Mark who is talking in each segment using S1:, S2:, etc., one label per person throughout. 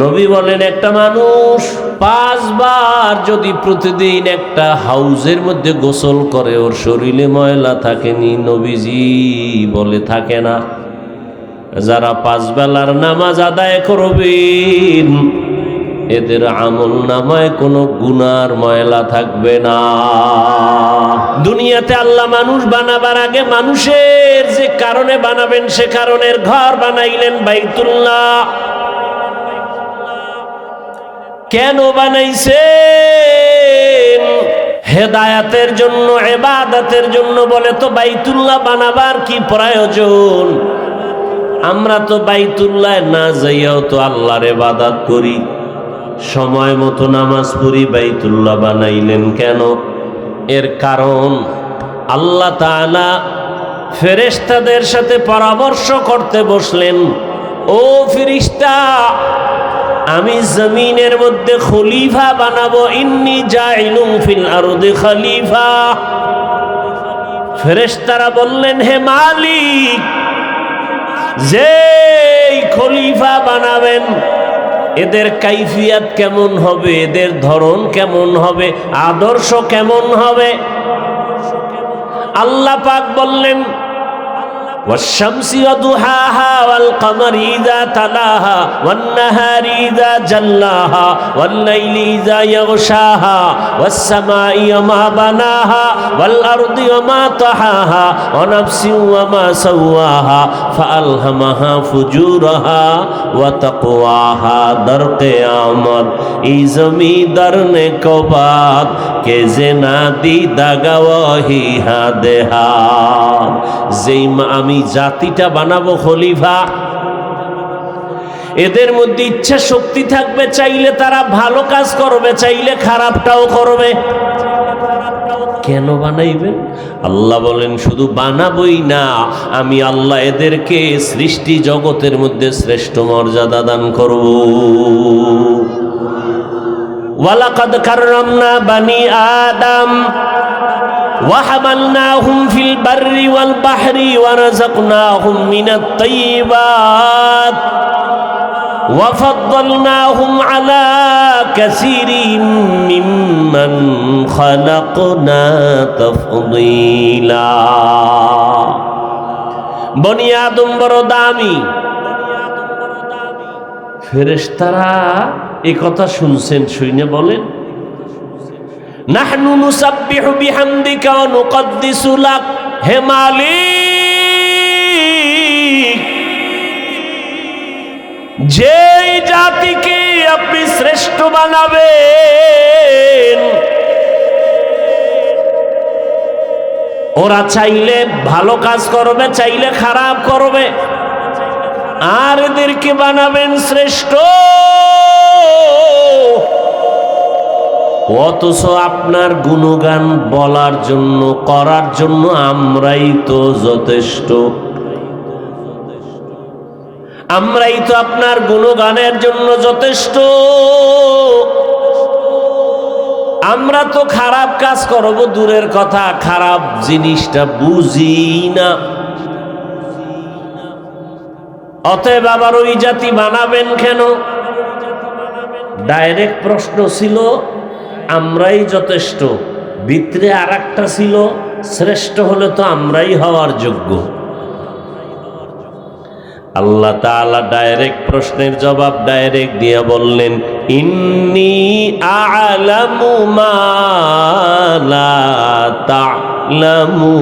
S1: নবী বলেন একটা মানুষ 5 বার যদি প্রতিদিন একটা হাউজের মধ্যে গোসল করে ওর শরীরে ময়লা থাকেনি? নবীজি বলে থাকে না। যারা 5 বেলার নামাজ আদায় করবেন এদের আমল নামায় কোনো গুনার ময়লা থাকবে না। দুনিয়াতে আল্লাহ মানুষ বানাবার আগে মানুষের যে কারণে বানাবেন সে কারণের ঘর বানাইলেন বাইতুল্লাহ। কেন বানাইছেন? হেদায়াতের জন্য, ইবাদতের জন্য। বলে তো বাইতুল্লাহ বানাবার কি প্রয়োজন? আমরা তো বাইতুল্লাহ না যাইয়াও তো আল্লাহর ইবাদত করি, সময় মতো নামাজ পড়ি। বাইতুল্লাহ বানাইলেন কেন? এর কারণ আল্লাহ তাআলা ফেরেশতাদের সাথে পরামর্শ করতে বসলেন। ও ফেরেশতা, আমি জমিনের মধ্যে খলিফা বানাবো। ইন্নী জাইলুম ফিল আরদি খলিফা। ফেরেশতারা বললেন, হে মালিক, যেই খলিফা বানাবেন এদের কাইফিয়াত কেমন হবে, এদের ধরন কেমন হবে, আদর্শ কেমন হবে? আল্লাহ পাক বললেন, ওয়াশ-শামসি ওয়াদুহাহা ওয়াল-কামারি ইযা তালাহা ওয়ান-নাহারি ইযা জাল্লাহা ওয়াল-লাইলি ইযা ইয়াগশাহা ওয়াস-সামাই ওয়া মা বানাহা ওয়াল-আরদি ওয়া মা তাহাহা ওয়া নাফসিন ওয়া মা সাওয়াহা ফাআলহামাহা ফুজুরাহা ওয়া তাকওয়াহা। দর কিয়ামত এই জমিদার নে কবাত কে জেনা দি দাগাওয়াহি হাদেহা। যেই আমি জাতিটা বানাবো খলিফা, এদের মধ্যে ইচ্ছা শক্তি থাকবে, চাইলে তারা ভালো কাজ করবে, চাইলে খারাপটাও করবে। কেন বানাইবেন? আল্লাহ বলেন শুধু বানাবই না, আমি আল্লাহ এদেরকে সৃষ্টি জগতের মধ্যে শ্রেষ্ঠ মর্যাদা দান করব। ওয়ালাকাদ কাররামনা বানি আদম وحملناهم في البر والبحر ورزقناهم من الطيبات وفضلناهم على كثير ممن خلقنا تفضيلا। বনি আদম বড় দামি। ফেরেশতারা এই কথা শুনছেন, শুনে বলেন, নাহনু নুসাব্বিহু বিহামদিকা ওয়া নুকদ্দিসু লাক। হে মালিক, যেই জাতিকে আপনি শ্রেষ্ঠ বানাবেন ওরা চাইলে ভালো কাজ করবে, চাইলে খারাপ করবে, আর এদেরকে বানাবেন শ্রেষ্ঠ। অথচ আপনার গুণগান বলার জন্য, করার জন্য আমরাই তো যথেষ্ট। আমরাই তো আপনার গুণগানের জন্য যথেষ্ট। আমরা তো খারাপ কাজ করব দূরের কথা, খারাপ জিনিসটা বুঝি না। অতএব আবার ওই জাতি বানাবেন কেন? ডাইরেক্ট প্রশ্ন ছিল আমরাই যথেষ্ট, ভিতরে আর একটা ছিল শ্রেষ্ঠ হলে তো আমরাই হওয়ার যোগ্য। আল্লাহ তাআলা ডাইরেক্ট প্রশ্নের জবাব ডাইরেক্ট দিয়ে বললেন, ইন্নী আ'লামু মা লা তা'লামুন।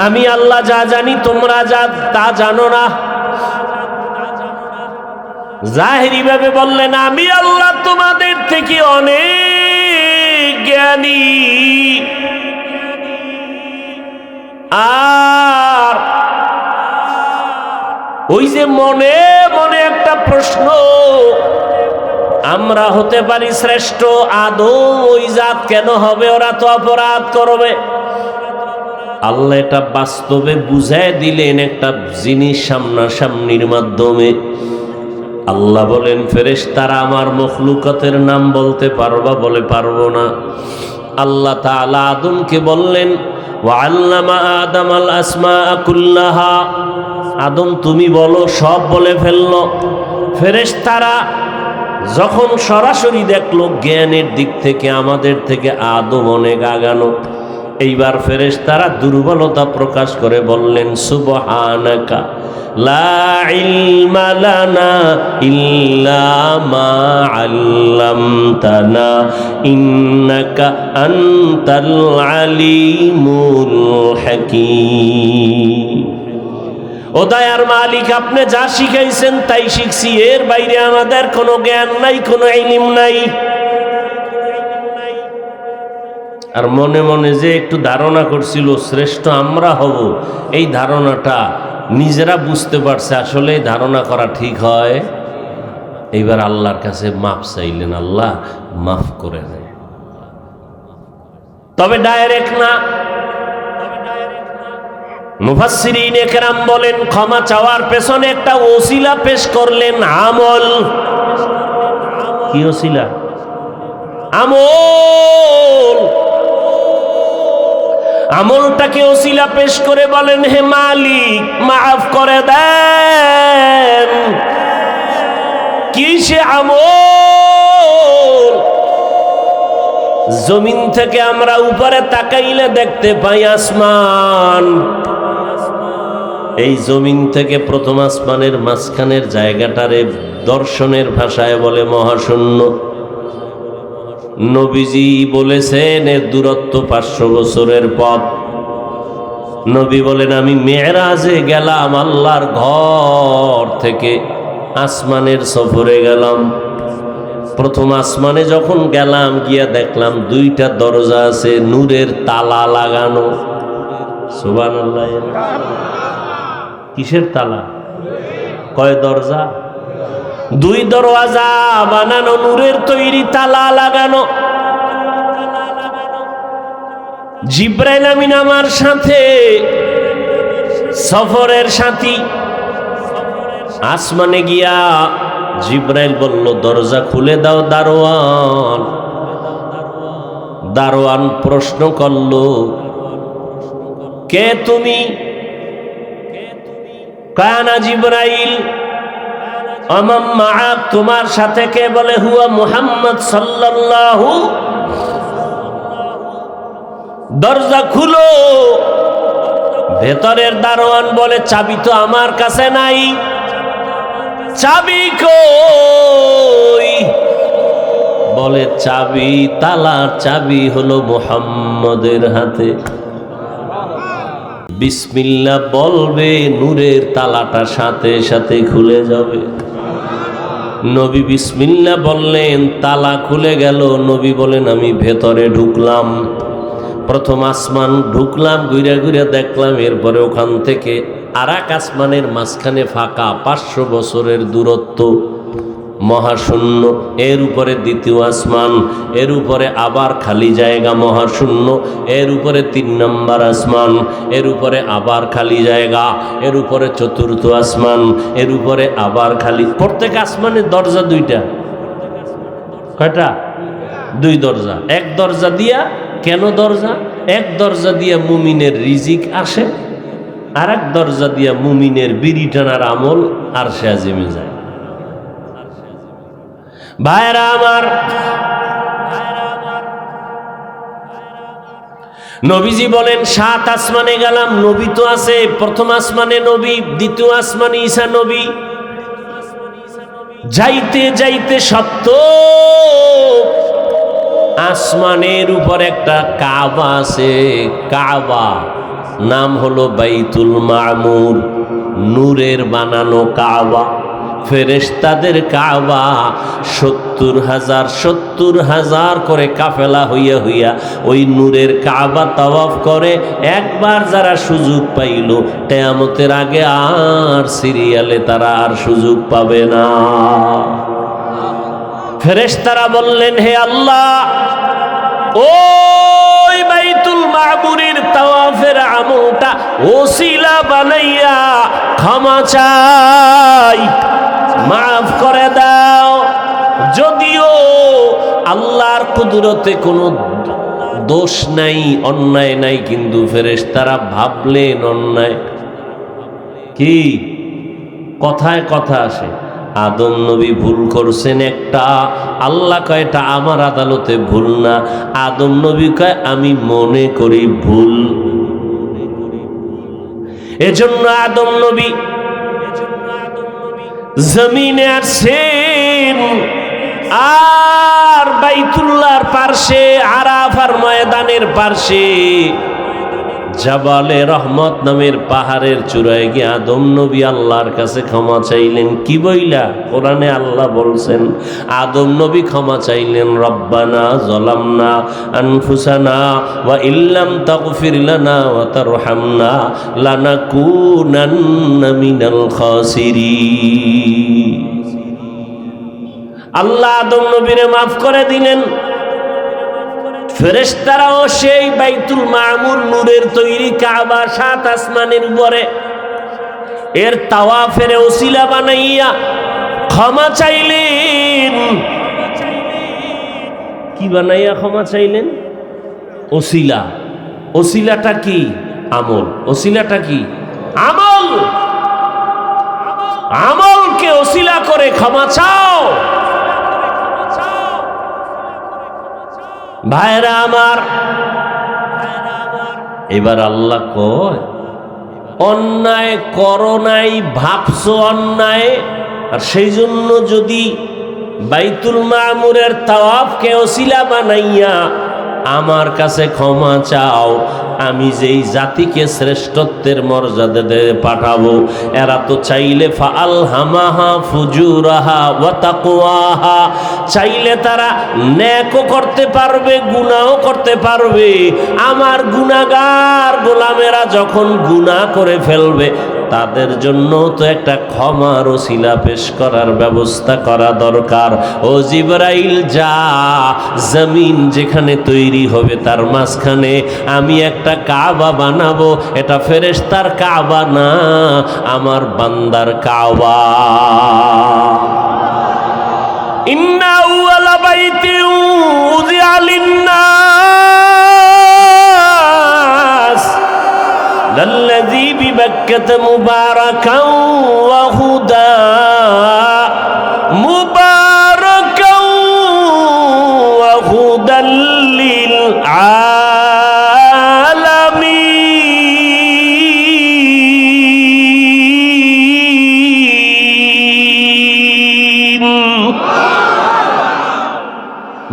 S1: আমি আল্লাহ যা জানি তোমরা যা তা জানো না। জাহিরি ভাবে বললেন, আমি আল্লাহ তোমাদের থেকে অনেক জ্ঞানী। আর ওই যে মনে মনে একটা প্রশ্ন, আমরা হতে পারি শ্রেষ্ঠ, আদৌ ওই জাত কেন হবে? ওরা তো অপরাধ করবে। আল্লাহ এটা বাস্তবে বুঝায় দিলেন একটা জিনিস সামনাসামনির মাধ্যমে। আল্লাহ বলেন, ফেরেশতারা আমার মখলুকাতের নাম বলতে পারবা? বলে পারবো না। আল্লাহ তাআলা আদমকে বললেন, ওয়াল্লামা আদামাল আসমা কুল্লাহা, আদম তুমি বলো, সব বলে ফেললো। ফেরেশতারা যখন সরাসরি দেখলো জ্ঞানের দিক থেকে আমাদের থেকে আদম অনেক আগানো, এইবার ফেরেশতারা দুর্বলতা প্রকাশ করে বললেন সুবহানাকা লা ইলমা লানা ইল্লা মা আল্লামতানা ইন্নাকা আনতাল আলিমুল হাকীম। ও দয়ার মালিক, আপনি যা শিখাইছেন তাই শিখছি, এর বাইরে আমাদের কোনো জ্ঞান নাই, কোনো ইলম নাই। আর মনে মনে যে একটু ধারণা করছিল শ্রেষ্ঠ আমরা হব, এই ধারণাটা নিজেরা বুঝতে পারছে আসলে এই ধারণা করা ঠিক হয়। এইবার আল্লাহর কাছে মাফ চাইলেন, আল্লাহ মাফ করে দেয়। তবে ডাইরেক্ট না। মুফাসসিরিনে কেরাম বলেন ক্ষমা চাওয়ার পেছনে একটা ওসিলা পেশ করলেন, আমল। কি ওসিলা? আমল। আমলটাকে ওসিলা পেশ করে বলেন, হে মালিক মাফ করে দেন। কি সে আমল? জমিন থেকে আমরা উপরে তাকাইলে দেখতে পাই আসমান। এই জমিন থেকে প্রথম আসমানের মাঝখানের জায়গাটারে দর্শনের ভাষায় বলে মহাশূন্য। নবীজি বলেছেন এর দূরত্ব 500 বছরের পথ। নবী বলেন আমি মেরাজে গেলাম, আল্লাহর ঘর থেকে আসমানের সফরে গেলাম। প্রথম আসমানে যখন গেলাম, গিয়া দেখলাম 2টা দরজা আছে, নূরের তালা লাগানো। সুবহানাল্লাহ। কিসের তালা? কয় দরজা? 2 দরওয়াজা বানানো, নূরের তৈরি তালা লাগানো। জিব্রাইল আমিন আমার সাথে, সফরের সাথী। আসমানে গিয়া জিব্রাইল বলল দরজা খুলে দাও দারোয়ান। দারোয়ান প্রশ্ন করল কে তুমি? কানা জিব্রাইল। আমাম মাআক, তোমার সাথে কে? বলে হুয়া মুহাম্মদ সাল্লাল্লাহু। দরজা খুলো। ভেতরের দারোয়ান বলে চাবি তো আমার কাছে নাই। চাবি কই? বলে চাবি, তালার চাবি হলো মুহাম্মদের হাতে। বিসমিল্লাহ বলবে, নূরের তালাটা সাথে সাথে খুলে যাবে। নবী বিসমিল্লাহ বললেন, তালা খুলে গেল। নবী বলেন আমি ভেতরে ঢুকলাম। প্রথম আসমান ঢুকলাম, ঘুরে ঘুরে দেখলাম। এরপরে ওখান থেকে আরেক আসমানের মাঝখানে ফাঁকা, 500 বছরের দূরত্ব, মহাশূন্য। এর উপরে দ্বিতীয় আসমান, এর উপরে আবার খালি জায়গা, মহাশূন্য। এর উপরে 3 নম্বর আসমান, এর উপরে আবার খালি জায়গা। এর উপরে চতুর্থ আসমান, এর উপরে আবার খালি। প্রত্যেক আসমানের দরজা 2টা। কয়টা? 2 দরজা। এক দরজা দিয়া, কেন দরজা? এক দরজা দিয়া মুমিনের রিজিক আসে, আর এক দরজা দিয়া মুমিনের বিড়ি টানার আমল আর সে আজিমে যায়। ভাইরা আমার, নবীজি বলেন 7 আসমানে গেলাম। নবী তো আছে, প্রথম আসমানে নবী, দ্বিতীয় আসমানে ঈসা নবী। যাইতে যাইতে সত্য আসমানের উপর একটা কাবা আছে। কাবা নাম হলো বাইতুল মামুর, নূরের বানানো কাবা। ফেরেশতাদের কাবা 70,000 করে কাফেলা হইয়া হইয়া ওই নূরের কাবা তাওয়াফ করে। একবার যারা সুযোগ পাইল, কিয়ামতের আগে আর সিরিয়ালে তারা আর সুযোগ পাবে না। ফেরেশতারা বললেন হে আল্লাহ, ওই বাইতুল মামুরের তাওয়াফের আমলটা ওসিলা বানাইয়া ক্ষমা চাই, মাফ করে দাও। যদিও আল্লাহর কুদরতে কোনো দোষ নাই, অন্যায় নাই, কিন্তু ফেরেশতারা ভাবলেন অন্যায়। কি কথায় কথা আসে, আদম নবী ভুল করছেন একটা, আল্লাহ কয় এটা আমার আদালতে ভুল না। আদম নবী কয় আমি মনে করি ভুল। এজন্য আদম নবী জমিনে আসছেন, আর বাইতুল্লাহর পার্শ্বে, আরাফার ময়দানের পার্শ্বে জাবালে রহমত নামের পাহাড়ের চূড়ায় গিয়ে আদম নবী আল্লাহর কাছে ক্ষমা চাইলেন। কি বইলা? কোরআনে আল্লাহ বলছেন, আদম নবী ক্ষমা চাইলেন, রব্বানা যালামনা আনফুসানা ওয়া ইল্লাম তাগফির লানা ওয়া তারহামনা লানাকুনান্না মিনাল খাসিরিন। আল্লাহ আদম নবীরে মাফ করে দিলেন। ফেরেশতারাও সেই বাইতুল মামুর নূরের তৈরি কাবা 7 আসমানের উপরে এর তাওয়াফের ওসিলা বানাইয়া ক্ষমা চাইলেন। কি বানাইয়া ক্ষমা চাইলেন? ওসিলা। ওসিলাটা কি? আমল। ওসিলাটা কি? আমল। আমলকে ওসিলা করে ক্ষমা চাও। ভাইরা আমার, এবার আল্লাহ কয়, অন্যায় করো নাই, ভাবছো অন্যায়, আর সেই জন্য যদি বাইতুল মামুরের তাওয়াফকে ওসিলা বানাইয়া আমার কাছে ক্ষমা চাও, আমি যেই জাতিকে শ্রেষ্ঠত্বের মর্যাদা দিয়ে পাঠাবো, এরা তো চাইলে ফাআলহামাহা ফুজুরাহা ওয়া তাকওয়াহা, চাইলে তারা নেকও করতে পারবে, গুনাহও করতে পারবে। আমার গুনাহগার গোলামেরা যখন গুনাহ করে ফেলবে, তাদের জন্য তো একটা ক্ষমার ওসিলা পেশ করার ব্যবস্থা করা দরকার। ও জিবরাইল, যা, জমিন যেখানে তৈরি হবে তার মাঝখানে আমি একটা কাবা বানাবো। এটা ফেরেশতার কাবা না, আমার বান্দার কাবা। ইন্না আউয়ালা বাইতিন উযিআ লিন-নাস লাল্লাযী বিবাক্কাতা মুবারাকান ওয়া হুদা, মুবারাকান ওয়া হুদাল লিল আলামিন।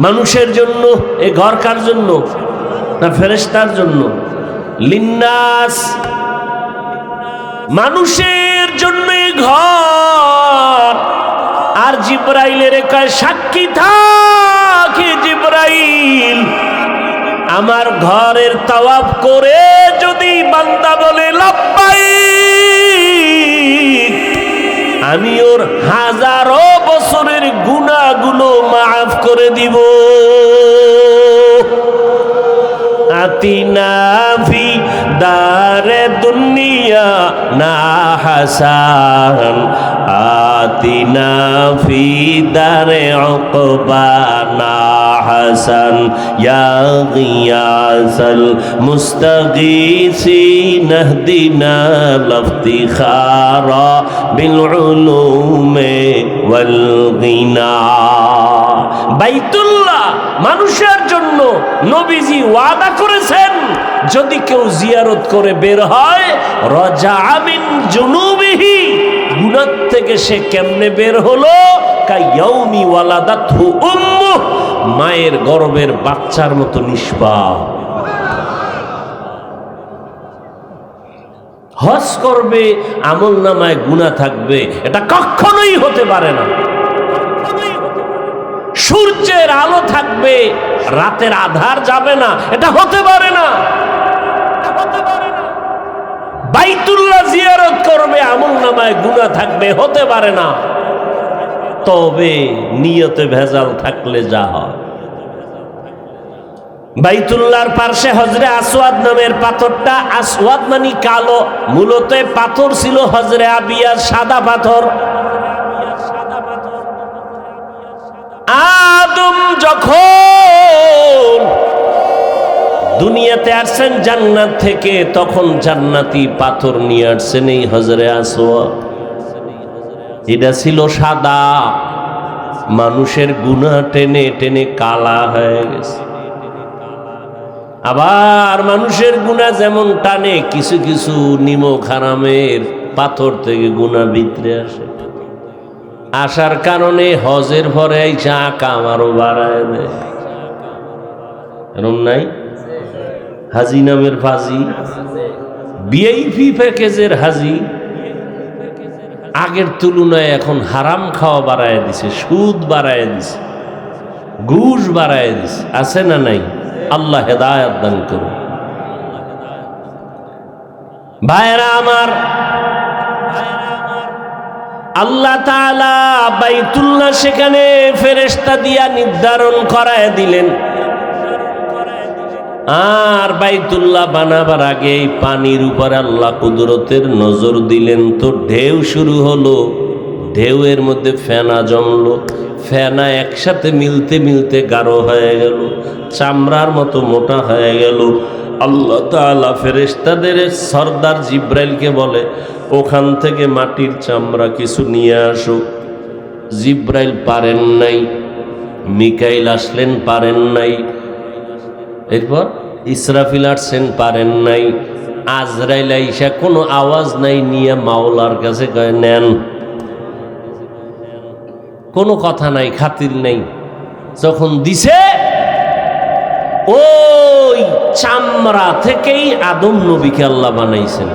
S1: মানুষের জন্য এ ঘর কার জন্য? না ফেরেশতার জন্য? লিন্নাস, মানুষের জন্য এ ঘর। আর জিবরাইলের কয়, সাক্ষী থাক জিবরাইল, আমার ঘরের তাওয়াফ করে যদি বান্দা বলে লাব্বাইক, আমি ওর হাজারো বছরের গুনাহগুলো মাফ করে দিব। আতিনা ফি দারে দুনিয়া না হাসান, আতিনা ফি দারে উকবা না হাসান, ইয়া গিয়াসাল মুস্তাগীসিন ইহদিনা লাফতিখারা বিল উলুমে ওয়াল গিনা। বাইতুল্লাহ মানুষের জন্য নবীজি ওয়াদা করেছেন, যদি কেউ জিয়ারত করে বের হয়, রাজা মিন জুনুবিহি, গুনাহ থেকে সে কেমনে বের হলো? কায়াউমি ওয়ালাদাতহু উম্মুহ, মায়ের গর্ভের বাচ্চার মতো নিষ্পাপ। হজ করবে, আমল নামায় গুনাহ থাকবে, এটা কখনোই হতে পারে না। সূর্যের আলো থাকবে, রাতের আধার যাবে না, এটা হতে পারে না। বাইতুল্লাহ জিয়ারত করবে, আমল নামায় গুনাহ থাকবে, হতে পারে না। তবে নিয়তে ভেজাল থাকলে যা হয়। বাইতুল্লাহর পার্শ্বে হজরে আসওয়াদ নামের পাথরটা, আসওয়াদ মানে কালো, মূলত পাথর ছিল হজরে আবিয়ার সাদা পাথর। আদম যখন দুনিয়াতে আসছেন জান্নাত থেকে, তখন জান্নাতি পাথর নিয়ে আসছেন এই হজরে আসওয়াদ। এটা ছিল সাদা, মানুষের গুনাহ টেনে টেনে কালা হয়ে গেছে। আবার মানুষের গুনাহ যেমন টানে, কিছু কিছু নিমক হারামের পাথর থেকে গুনাহ ভিতরে আসে। আসার কারণে হজের পরে যা কাম আরো বাড়ায় দেয়। এরম নাই? হাজি নামের ফাজি, ভিআইপি প্যাকেজের হাজি আগের তুলনায় এখন হারাম খাওয়া বাড়ায় দিছে, সুদ বাড়ায় দিছে, ঘুষ বাড়ায় দিছে। আছে না নাই? আল্লাহ হেদায়েত দান করুন। ভাইরা আমার, আল্লাহ তাআলা বাইতুল্লাহ সেখানে ফেরেশতা দিয়া নির্ধারণ করায় দিলেন। আর বাইতুল্লাহ বানাবার আগে এই পানির উপর আল্লাহ কুদরতের নজর দিলেন। তো ঢেউ শুরু হলো, ঢেউয়ের মধ্যে ফেনা জমলো, ফেনা একসাথে মিলতে মিলতে গাঢ় হয়ে গেল, চামড়ার মতো মোটা হয়ে গেল। আল্লাহ তাআলা ফেরেশতাদের সরদার জিব্রাইলকে বলে, ওখান থেকে মাটির চামড়া কিছু নিয়ে আসো। জিব্রাইল পারেন নাই, মিকাইল আসলেন পারেন নাই, এরপর ইসরাফিল আসছেন পারেন নাই, আজরাইল আইসা কোনো আওয়াজ নাই নিয়ে মাওলার কাছে কয় নেন। কোনো কথা নাই, খাতির নেই। যখন দিছে, ওই চামড়া থেকেই আদম নবীকে আল্লাহ বানাইছেন।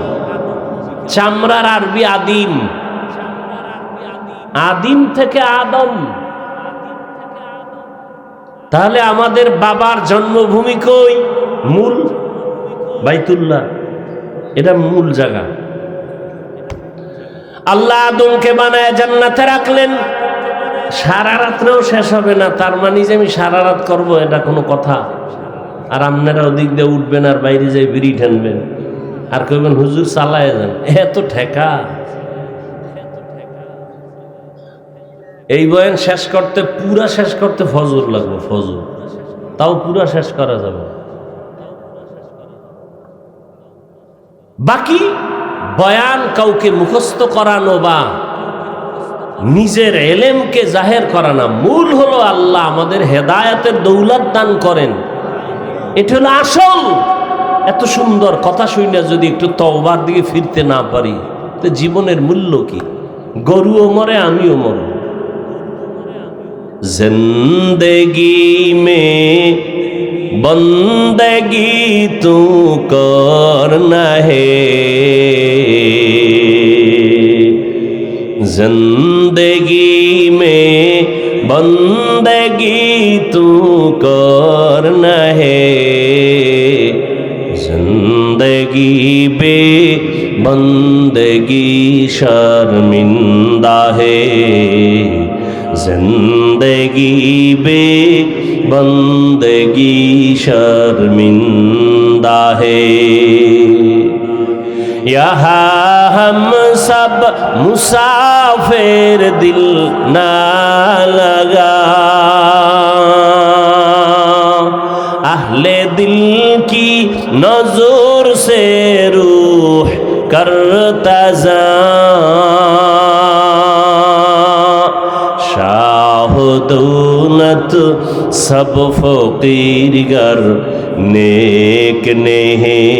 S1: চামড়ার আরবি আদিম, আদিম থেকে আদম। তাহলে আমাদের বাবার জন্মভূমি কই? মূল বাইতুল্লাহ, এটা মূল জায়গা। আল্লাহ আদমকে বানায় জান্নাতে রাখলেন। সারা রাত্রেও শেষ হবে না, তার মানে যে আমি সারা রাত করবো এটা কোনো কথা? আর আপনারা ওদিক দিয়ে উঠবেন আর বাইরে যাই বিড়ি ঠানবেন আর কইবেন হুজুর চালায় যান, এত ঠেকা। এই বয়ান শেষ করতে, পুরা শেষ করতে ফজর লাগবে, ফজর, তাও পুরা শেষ করা যাবে। বাকি বয়ান কাউকে মুখস্থ করানো বা নিজের এলেমকে জাহের করা না, মূল হলো আল্লাহ আমাদের হেদায়েতের দৌলত দান করেন, এটা হলো আসল। এত সুন্দর কথা শুনে যদি একটু তওবার দিকে ফিরতে না পারি, তো জীবনের মূল্য কি? গরুও মরে, আমিও মরব। जिंदगी में बंदगी तू करना है, जिंदगी में बंदगी तू करना है, जिंदगी बे बंदगी शर्मिंदा है, जिंदगी बे बंदगी शर्मिंदा है। यहाँ हम सब मुसाफिर, दिल ना लगा, अहले दिल की नजर से रूह करता जा, शाह दौलत सब फकीर गर नेक नहीं,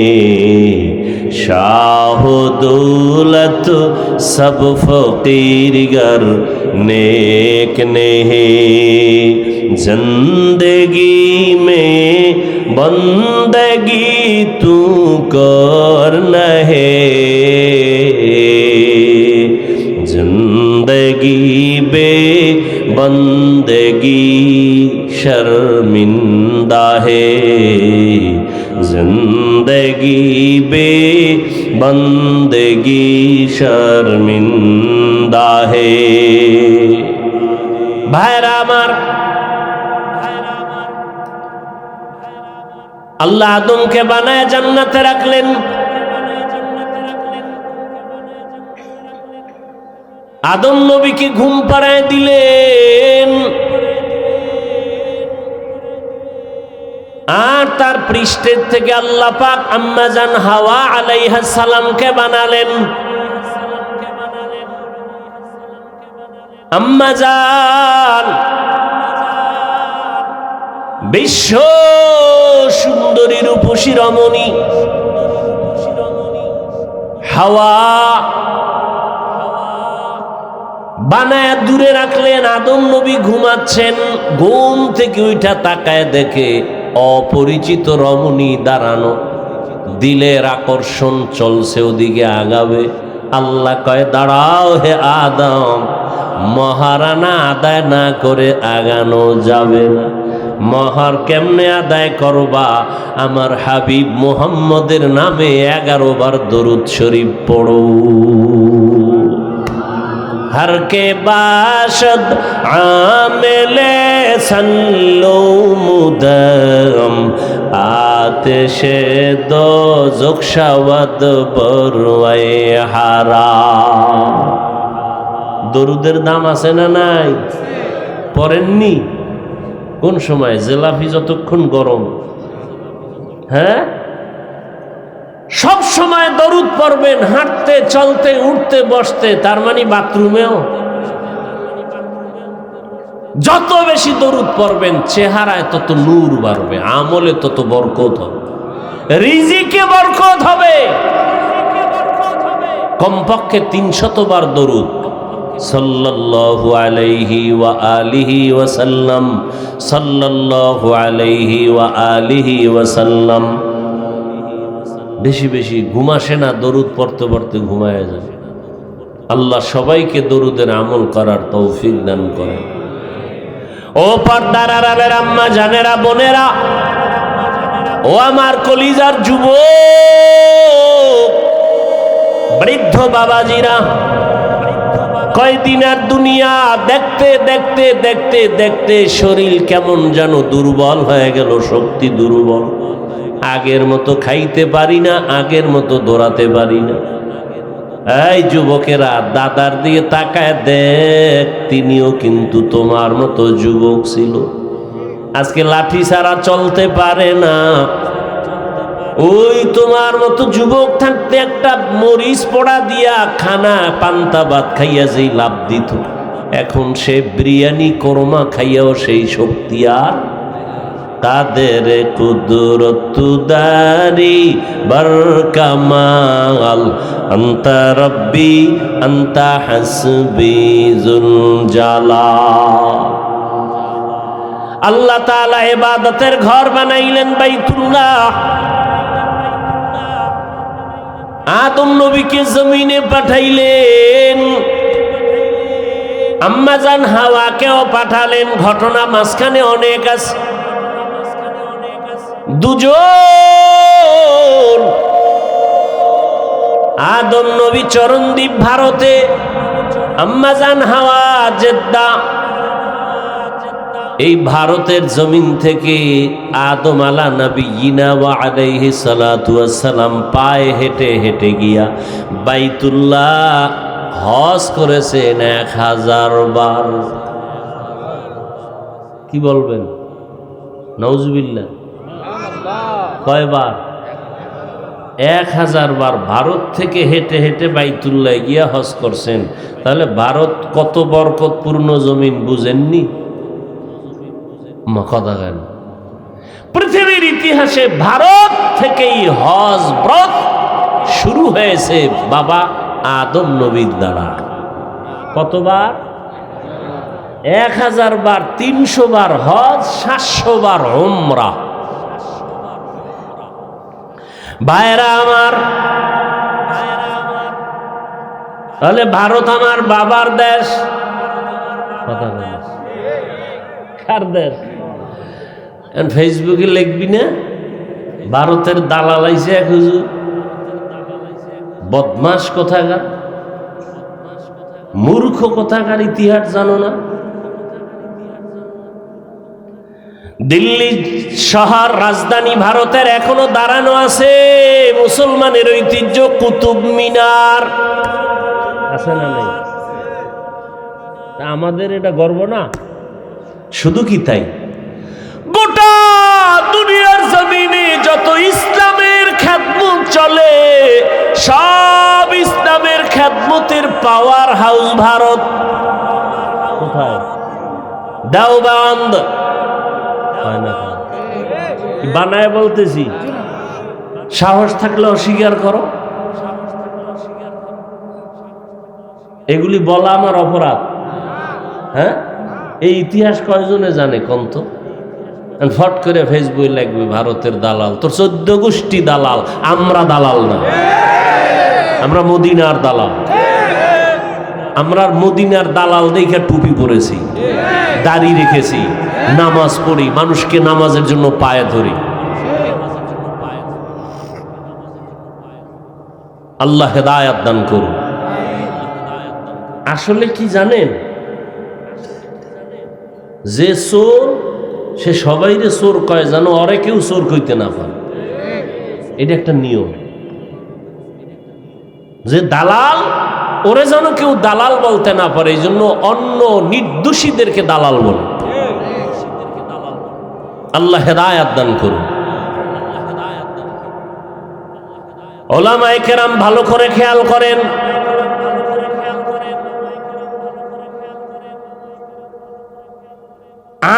S1: शाह दौलत सब फकीर गर नेक नहीं, जिंदगी में बंदगी तू करना है, जिंदगी बे बंदगी शर्मिंदा है, जिंदगी बे बंदगी शर्मिंदा है। भाईरा आमार, আল্লাহ আদমকে বানায় জান্নাতে রাখলেন। আদম নবীকে ঘুম পাড়ায় দিলেন। আর তার পৃষ্ঠের থেকে আল্লাহ পাক আম্মা জান হাওয়া আলাইহিস সালামকে বানালেন। আম্মা জান বিশ্ব সুন্দরী রূপসী রমণী হাওয়া বানায় দূরে রাখলেন। আদম নবী ঘুমাচ্ছেন, ঘুম থেকে উঠা তাকায় দেখে অপরিচিত রমণী দাঁড়ানো, দিলের আকর্ষণ চলছে ওদিকে আগাবে। আল্লাহ কয় দাঁড়াও হে আদম, মহারানা আদায় না করে আগানো যাবে না। মহর কেমনে আদায় করবা? আমার হাবিব মুহাম্মদের নামে 11 বার দরুদ শরীফ পড়ো। हर के बाशद आमिले सल्लो मुदम आतिशे दो जुक्षवद बरवाए हारा। দরুদের দাম আছে না নাই? পড়েননি? কোন সময়? জেলাপি যতক্ষণ গরম, হ্যাঁ সব সময় দরুদ পড়বেন, হাঁটতে চলতে উঠতে বসতে, তার মানে বাথরুমেও। যত বেশি দরুদ পড়বেন চেহারায় তত নূর বাড়বে, আমলে তত বরকত হবে, রিজিকে বরকত হবে। কমপক্ষে 300 বার দরুদ সাল্লাল্লাহু আলাইহি ওয়া আলিহি ওয়া সাল্লাম, সাল্লাল্লাহু আলাইহি ওয়া আলিহি ওয়া সাল্লাম। বেশি বেশি ঘুম আসে না, দরুদ পড়তে পড়তে ঘুমায় যাবে। আল্লাহ সবাইকে দরুদের আমল করার তৌফিক দান করেন। ও পর্দার আড়ালের আম্মা জানেরা, বোনেরা, ও আমার কলিজার যুবক বৃদ্ধ বাবাজিরা, কয়দিনের দুনিয়া দেখতে দেখতে দেখতে দেখতে শরীর কেমন যেন দুর্বল হয়ে গেল, শক্তি দুর্বল। আগের মতো খাইতে পারি না, আগের মতো দৌড়াতে পারি না। এই যুবকেরা, দাদার দিকে তাকায় দেখ, তিনিও কিন্তু তোমার মতো যুবক ছিল। আজকে লাঠি ছাড়া চলতে পারে না। ওই তোমার মতো যুবক থাকতে একটা মরিচ পোড়া দিয়া খানা পান্তা ভাত খাইয়া যেই লাভ দিত, এখন সে বিরিয়ানি কোরমা খাইয়াও সেই শক্তি আর। কাদের কুদরতুদারি বরকামাল আন্তা রব্বি আন্তা হাসবি যুল জালাল। আল্লাহ তাআলা ইবাদতের ঘর বানাইলেন বাইতুল্লাহ। আদম নবীকে জমিনে পাঠাইলেন, আম্মা জান হাওয়াকেও পাঠালেন। ঘটনা মাঝখানে অনেক আছে। দুজন, আদম নবী চরণদ্বীপ ভারতে, আম্মা জান হাওয়া জেদ্দা। এই ভারতের জমিন থেকে আদম আলা নবিয়িনা ওয়া আলাইহি সালাতু ওয়াস সালাম পায়ে হেঁটে হেঁটে গিয়া বাইতুল্লাহ হজ করেছেন 1000 বার। কি বলবেন? নাউজুবিল্লাহ। কয়বার? 1000 বার। ভারত থেকে হেঁটে হেঁটে বাইতুল্লাহ গিয়া হজ করছেন। তাহলে ভারত কত বরকতপূর্ণ জমিন বুঝেননি? কথা গান। পৃথিবীর ইতিহাসে ভারত থেকেই হজ ব্রত শুরু হয়েছে বাবা আদম নবীর দ্বারা। কতবার? 1000 বার, 300 বার হজ, 700 বার উমরা। ভাইরা আমার, তাহলে ভারত আমার বাবার দেশ। কথা বলে কার দেশ? ফেসবুকে লিখবি না ভারতের দালাল আইছে এক হুজুর, বদমাস কোথাকার, মূর্খ কোথাকার, ইতিহাস জানো না? দিল্লি শহর রাজধানী ভারতের এখনো দাঁড়ানো আছে মুসলমানের ঐতিহ্য কুতুব মিনার। আছে না নাই? আমাদের এটা গর্ব না? শুধু কি তাই, গোটা দুনিয়ার যত ইসলামের খেদমত চলে সব ইসলামের খেদমতের পাওয়ার হাউস ভারত। কোথায়? দেওবন্দ। হয় না বানায় বলতেছি, সাহস থাকলে অস্বীকার করো। এগুলি বলা আমার অপরাধ? হ্যাঁ, এই ইতিহাস কয়জনে জানে কন্ত? ফট করে ফেসবুকে লাগবে ভারতের দালাল, তোর 14 গোষ্ঠী দালাল, আমরা দালাল না, আমরা মদিনার দালাল। আমরা মদিনার দালাল দেখে টুপি পরেছি, দাড়ি রেখেছি, নামাজ পড়ি, মানুষকে নামাজের জন্য পায়ে ধরি। আল্লাহ হেদায়াত দান করুন। আসলে কি জানেন, যে চোর সে সবাইরে চোর কয়, জানো ওরে কেউ চোর কইতে না পারে, এটা একটা নিয়ম। যে দালাল ওরে যেন কেউ দালাল বলতে না পারে, এই জন্য অন্য নির্দোষীদেরকে দালাল বলে। আল্লাহ হেদায়াত দান করুন। ওলামায়ে কেরাম ভালো করে খেয়াল করেন,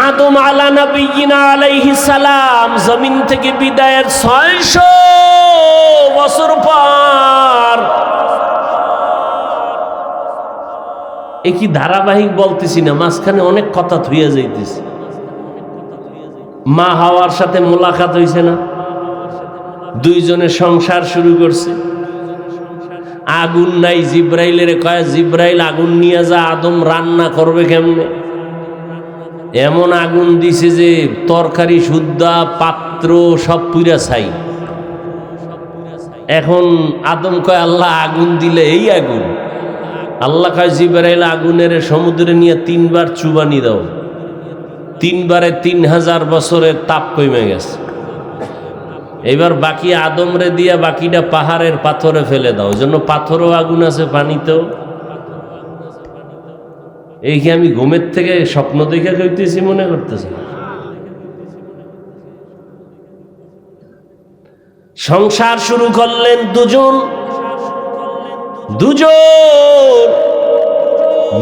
S1: আদম আলা নবিয়িনা আলাইহিস সালাম জমিন থেকে বিদায়ের 600 বছর পর, একই ধারাবাহিক বলতেছি না, মাঝখানে অনেক কথা থুইয়া যাইতেছে। মা হাওয়ার সাথে মোলাকাত হইছে না, দুইজনে সংসার শুরু করছে। আগুন নাই, জিব্রাইলের কয় জিব্রাইল আগুন নিয়ে যা, আদম রান্না করবে কেমনে? এমন আগুন দিছে যে তরকারি সুদ্ধা পাত্র সব পুরা ছাই। এখন আদম কয় আল্লাহ আগুন দিলে এই আগুন। আল্লাহ কয় জিব্রাইল আগুনের সমুদ্রে নিয়ে 3 বার চুবানি দাও, 3 বারে 3000 বছরের তাপ কমে গেছে। এবার বাকি আদমরে দিয়া বাকিটা পাহাড়ের পাথরে ফেলে দাও, জন্য পাথরও আগুন আছে, পানিতেও। এই কি আমি ঘুমের থেকে স্বপ্ন দেখে কইতেছি মনে করতেছি? সংসার শুরু করলেন দুজন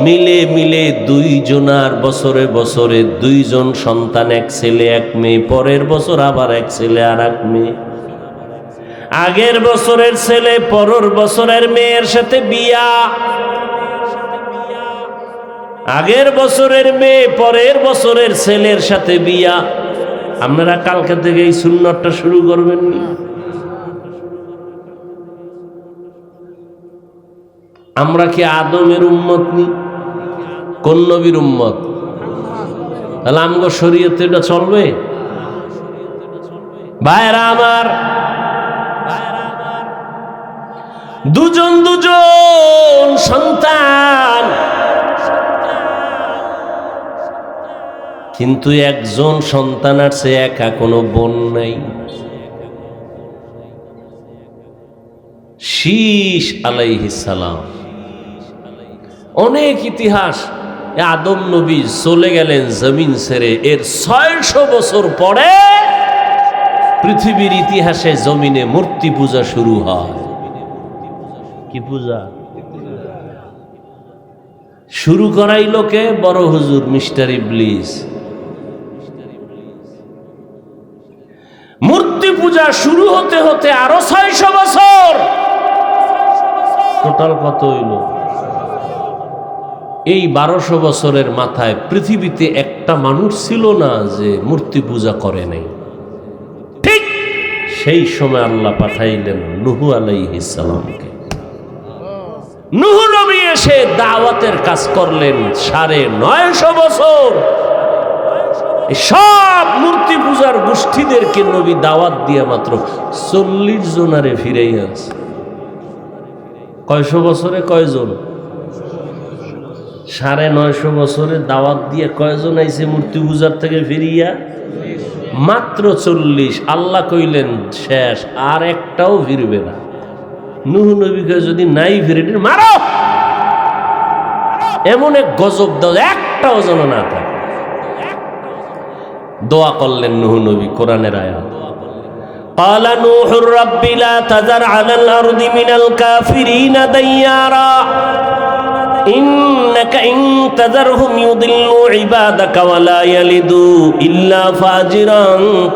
S1: মিলে মিলে, দুইজনার বছরে বছরে 2 জন সন্তান, 1 ছেলে 1 মেয়ে। পরের বছর আবার 1 ছেলে আর 1 মেয়ে। আগের বছরের ছেলে পরের বছরের মেয়ের সাথে বিয়া, আগের বছরের মেয়ে পরের বছরের ছেলের সাথে বিয়া। আপনারা কালকে থেকে এই সুন্নতটা শুরু করবেন নি? আমরা কি আদমের উম্মত নি? কোন নবীর উম্মত? তাহলে আমগো শরীয়তে এটা চলবে? ভাইরা আমার, দুজন সন্তান, কিন্তু একজন সন্তান আছে, একা, কোনো বোন নাই। শীশ আলাইহিস সালাম। অনেক ইতিহাস। আদম নবী চলে গেলেন জমিন ছেড়ে, এর 600 বছর পরে পৃথিবীর ইতিহাসে জমিনে মূর্তি পূজা শুরু হয়। কি পূজা শুরু করাইল কে? বড় হুজুর মিস্টার ইবলিস। মূর্তি পূজা শুরু হতে হতে আরো 600 বছর, টোটাল কত হইল? এই 1200 বছরের মাথায় পৃথিবীতে একটা মানুষ ছিল না যে মূর্তি পূজা করে নাই। ঠিক সেই সময় আল্লাহ পাঠাইলেন নূহ আলাইহিস সালামকে। নূহ নবী এসে দাওয়াতের কাজ করলেন 950 বছর। সব মূর্তি পূজার গোষ্ঠীদেরকে নবী দাওয়াত দিয়ে মাত্র 40 জনারে ফিরাই আনছে। কয়শো বছরে কয়জন? 950 বছরে দাওয়াত দিয়ে কয়জন আইছে মূর্তি পূজার থেকে ফিরিয়া? মাত্র 40। আল্লাহ কইলেন শেষ, আর একটাও ফিরবে না। নূহ নবীকে যদি নাই ফিরে মারো, এমন এক গজব দাও একটাও যেন না থাকে। দোয়া করলেন নূহ নবী, কোরআনের আয়াত, قال نوح رب لا تذر على الأرض من الكافرين ديارا إنك إن تذرهم يضلوا عبادك ولا يلدوا إلا فاجرا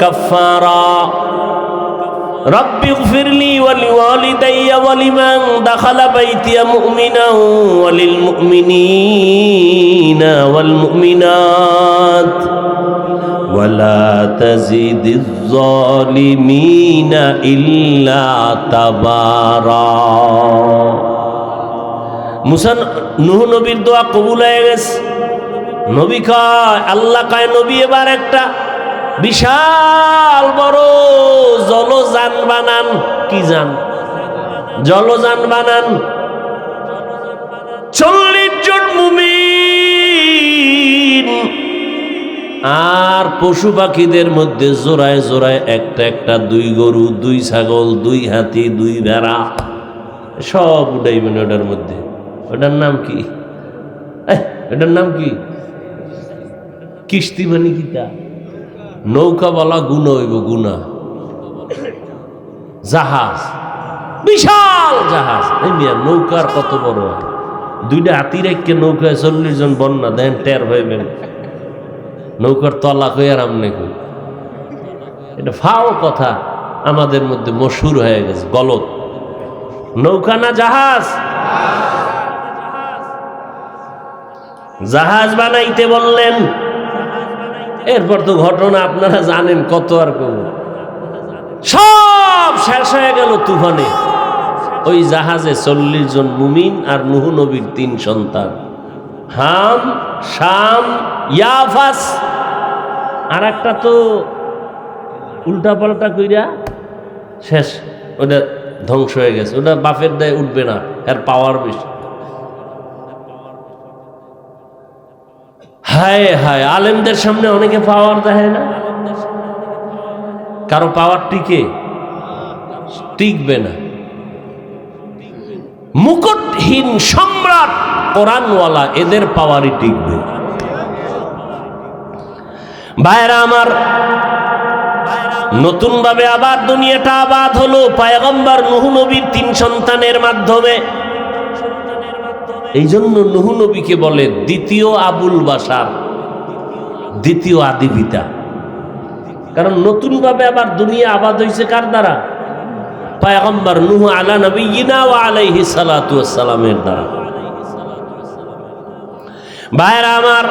S1: كفارا رب اغفر لي ولوالدي ولمن دخل بيتي مؤمنا وللمؤمنين والمؤمنات ولا تزد الظالمين إلا تبارا মুসা নূহ নবীর দোয়া কবুল হয়ে গেছে। নবী কয়, আল্লাহ কয় নবী এবার একটা বিশাল বড় জলযান বানান। কি যান? জলযান বানান। 40 জন মুমিন আর পশু পাখিদের মধ্যে জোড়ায় জোড়ায় একটা একটা 2 গরু, 2 ছাগল, 2 হাতি, 2 ভেড়া সব উঠাইবেন ওটার মধ্যে। ওটার নাম কি? এটার নাম কি? কিস্তি মানে কি? তা নৌকা বলা গুণা হইব, গুণা। জাহাজ, বিশাল জাহাজ। নৌকার কত বড় হয়? 2টা হাতি রেখে নৌকায় 40 জন বন্যা দেন, টের হইবেন নৌকার তলা কই আর আমনে কই। এটা ফাও কথা আমাদের মধ্যে মশহুর হয়ে গেছে, গলত। নৌকা না জাহাজ? জাহাজ বানাইতে বললেন। এরপর তো ঘটনা আপনারা জানেন, কত আর কব। সব শেষ হয়ে গেল তুফানে। ওই জাহাজে 40 জন মুমিন আর নূহ নবীর 3 সন্তান, হাম, শাম, ইয়াফাস। আর একটা তো উল্টা পাল্টা কইরা শেষ, ওটা ধ্বংস হয়ে গেছে। ওটা বাপের দায়ে উঠবে না, এর পাওয়ার বেশি। হায় হায়, আলেমদের সামনে অনেকে পাওয়ার দেয় না। কারো পাওয়ার টিকবে না। মুকুটহীন সম্রাট কোরআনওয়ালা, এদের পাওয়ারই টিকবে। ভাইরা আমার, নতুন ভাবে আবার দুনিয়াটা আবাদ হলো পয়গম্বর নূহ নবীর 3 সন্তানের মাধ্যমে। এই জন্য নূহ নবীকে বলে দ্বিতীয় আবুল বাশার, দ্বিতীয় আদি পিতা। কারণ নতুন ভাবে আবার দুনিয়া আবাদ হয়েছে কার দ্বারা? পয়গম্বর নূহ আলা নবিয়িনা ওয়া আলাইহিস সালাতু ওয়াস সালামের দ্বারা। ভাইরা আমার,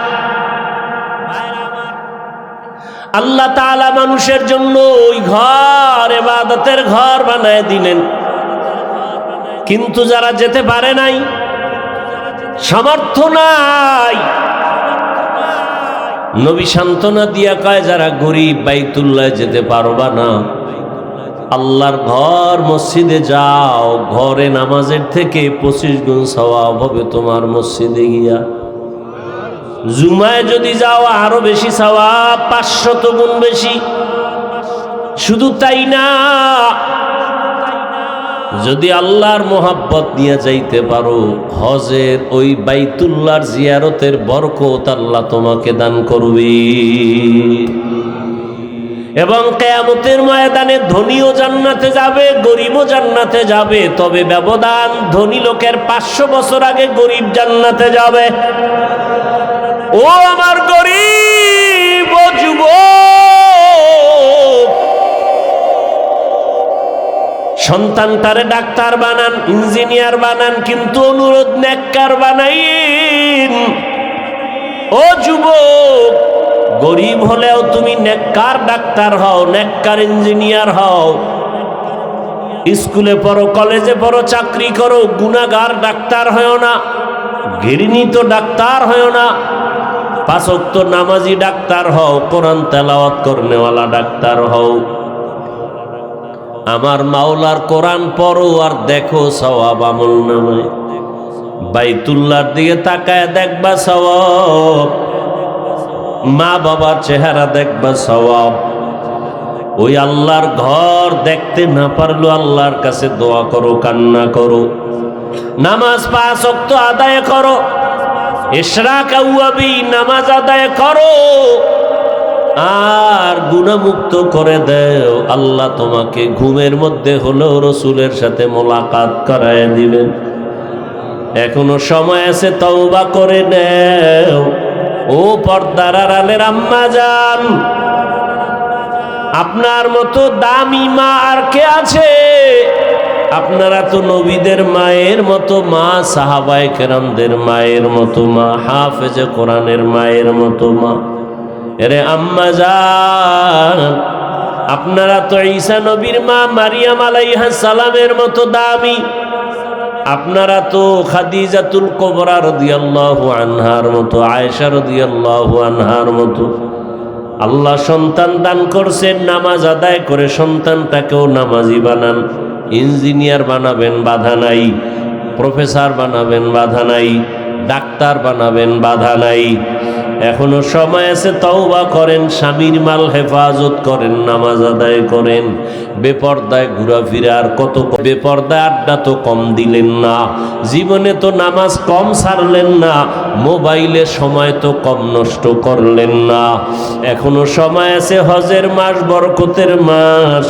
S1: আল্লাহ তাআলা মানুষের জন্য ওই ঘর, ইবাদতের ঘর বানায় দিলেন। কিন্তু যারা যেতে পারে নাই, সামর্থ্য নাই, নবী সান্ত্বনা দিয়া কয়, যারা গরিব বাইতুল্লাহ যেতে পারবা না, আল্লাহর ঘর মসজিদে যাও। ঘরে নামাজের থেকে 25 গুণ সওয়াব হবে তোমার মসজিদে গিয়া। জুমায় যদি যাও আরো বেশি সওয়াব, 500 গুণ বেশি। শুধু তাই না, যদি আল্লাহর মোহাব্বত নিয়ে যাইতে পারো, হজের ওই বাইতুল্লাহর জিয়ারতের বরকত আল্লাহ তোমাকে দান করবে। এবং কিয়ামতের ময়দানে ধনীও জান্নাতে যাবে, গরিবও জান্নাতে যাবে। তবে ব্যবধান, ধনী লোকের 500 বছর আগে গরিব জান্নাতে যাবে। ও আমার গরিব ও যুবক, সন্তানটারে ডাক্তার বানান, ইঞ্জিনিয়ার বানান, কিন্তু অনুরোধ নেককার বানাইন। ও যুবক, গরিব হলেও তুমি নেককার ডাক্তার হও, নেককার ইঞ্জিনিয়ার হও। স্কুলে পড়ো, কলেজে পড়ো, চাকরি করো, গুনাহগার ডাক্তার হও না, ঘৃণিত ডাক্তার হও না। 5 ওয়াক্ত নামাজি ডাক্তার হও, কোরআন তেলাওয়াত করনেওয়ালা ডাক্তার হও। আমার মাওলার কোরআন পড়ো আর দেখো সওয়াব আমলনামায়। বাইতুল্লাহর দিকে তাকায় দেখবা সওয়াব, মা বাবার চেহারা দেখবা সওয়াব। ওই আল্লাহর ঘর দেখতে না পারলো আল্লাহর কাছে দোয়া করো, কান্না করো, নামাজ 5 ওয়াক্ত আদায় করো, ইশরাক আউয়াবি নামাজ আদায় করো। আর গুনাহমুক্ত করে দেও। আল্লাহ তোমাকে ঘুমের মধ্যে হলেও রসুলের সাথে মোলাকাত করায় দিবেন। এখনো সময় আছে, তওবা করে নেও। ও পর্দার আড়ালের আম্মা জান, আপনার মতো দামি মা আর কে আছে? আপনারা তো নবীদের মায়ের মতো মা, সাহাবায়ে কেরামদের মায়ের মতো মা, হাফেজে কোরআনের মায়ের মতো মা। এরে আম্মা জান, আপনারা তো ঈসা নবীর মা মারিয়াম আলাইহিস সালামের মতো দামি। আপনারা তো খাদিজাতুল কুবরা রাদিয়াল্লাহু আনহার মতো, আয়েশা রাদিয়াল্লাহু আনহার মতো। আল্লাহ সন্তান দান করছেন, নামাজ আদায় করে সন্তানটাকেও নামাজি বানান। ইঞ্জিনিয়ার বানাবেন, বাধা নাই। প্রফেসর বানাবেন, বাধা নাই। ডাক্তার বানাবেন, বাধা নাই। এখনো সময় আছে, তওবা করেন, স্বামীর মাল হেফাজত করেন, নামাজ আদায় করেন। বেপর্দায় ঘোরাফেরা আর কত, বেপর্দায় আড্ডা তো কম দিলেন না, জীবনে তো নামাজ কম ছাড়লেন না, মোবাইলে সময় তো কম নষ্ট করলেন না। এখনো সময় আছে, হজের মাস বরকতের মাস।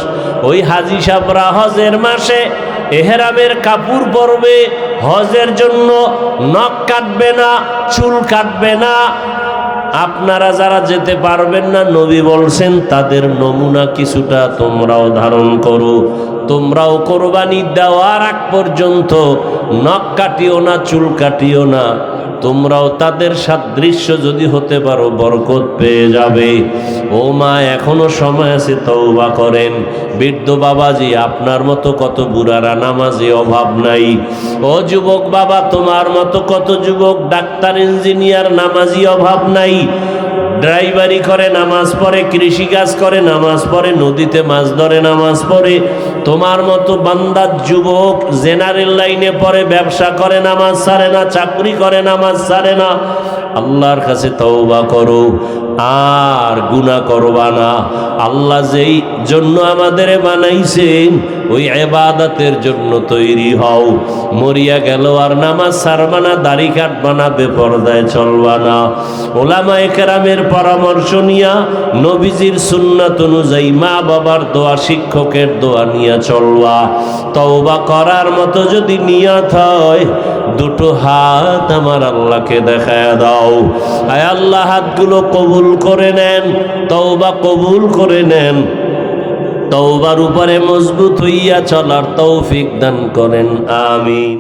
S1: ওই হাজি সাহেবরা হজের মাসে এহরামের কাপড় পরবে, হজের জন্য নখ কাটবে না, চুল কাটবে না। আপনারা যারা যেতে পারবেন না, নবী বলছেন তাদের নমুনা কিছুটা তোমরাও ধারণ করো। তোমরাও কোরবানি দেওয়ার আগ পর্যন্ত নখ কাটিও না, চুল কাটিও না। তোমরাও তাদের সাদৃশ্য যদি হতে পারো, বরকত পেয়ে যাবে। ও মা, এখনো সময় আছে, তওবা করেন। বৃদ্ধ বাবাজি, আপনার মতো কত বুড়ারা নামাজে অভাব নাই। ও যুবক বাবা, তোমার মতো কত যুবক ডাক্তার, ইঞ্জিনিয়ার, নামাজি অভাব নাই। ড্রাইভারি করে, নামাজ পড়ে, কৃষিকাজ করে, নামাজ পড়ে, নদীতে মাছ ধরে, নামাজ পড়ে। তোমার মতো বান্দা যুবক জেনারেল লাইনে পড়ে, ব্যবসা করে, নামাজ ছাড়ে না, চাকরি করে, নামাজ ছাড়ে না। আল্লাহর কাছে তওবা করো, আর গুনাহ করবা না। আল্লাহ যেই জন্য আমাদের বানাইছেন, ওই ইবাদতের জন্য তৈরি হও। মরিয়া গেল আর নামাজ ছাড়বা না, দাড়ি কাটবা না, বেপরদায় চলবা না। ওলামায়ে কেরামের পরামর্শ নিয়া, নবীজির সুন্নাত অনুযায়ী, মা বাবার দোয়া, শিক্ষকের দোয়া নিয়ে চলবা। তওবা করার মতো যদি নিয়ত হয়, দুটো হাত আমার আল্লাহকে দেখায় দাও। আয় আল্লাহ, হাতগুলো কবুল করে নেন, তওবা কবুল করে নেন। তওবার উপরে মজবুত হইয়া চলার তৌফিক দান করেন, আমিন।